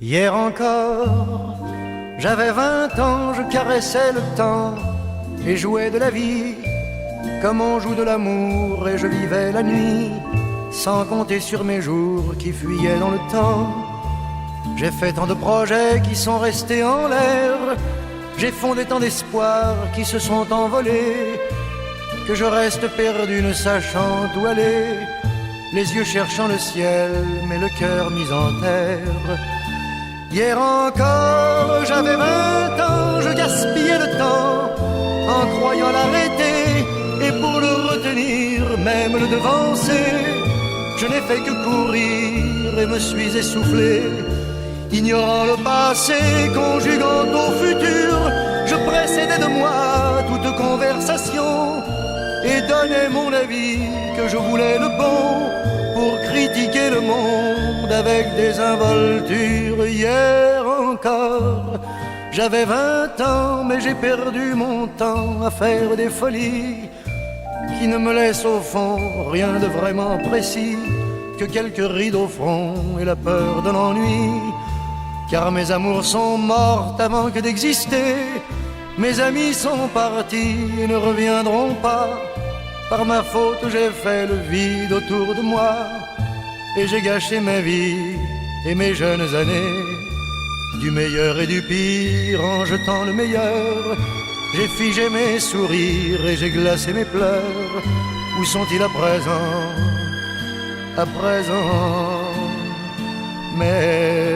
Hier encore, j'avais 20 ans, je caressais le temps et jouais de la vie comme on joue de l'amour, et je vivais la nuit sans compter sur mes jours qui fuyaient dans le temps. J'ai fait tant de projets qui sont restés en l'air, j'ai fondé tant d'espoirs qui se sont envolés, que je reste perdu ne sachant où aller, les yeux cherchant le ciel mais le cœur mis en terre. Hier encore, j'avais 20 ans, je gaspillais le temps en croyant l'arrêter, et pour le retenir, même le devancer, je n'ai fait que courir et me suis essoufflé. Ignorant le passé, conjuguant au futur, je précédais de moi toute conversation et donnais mon avis que je voulais le bon pour critiquer le monde avec des involtures. Hier encore, j'avais 20 ans, mais j'ai perdu mon temps à faire des folies qui ne me laissent au fond rien de vraiment précis que quelques rides au front et la peur de l'ennui. Car mes amours sont mortes avant que d'exister, mes amis sont partis et ne reviendront pas. Par ma faute j'ai fait le vide autour de moi, et j'ai gâché ma vie et mes jeunes années. Du meilleur et du pire en jetant le meilleur, j'ai figé mes sourires et j'ai glacé mes pleurs. Où sont-ils à présent? À présent, mais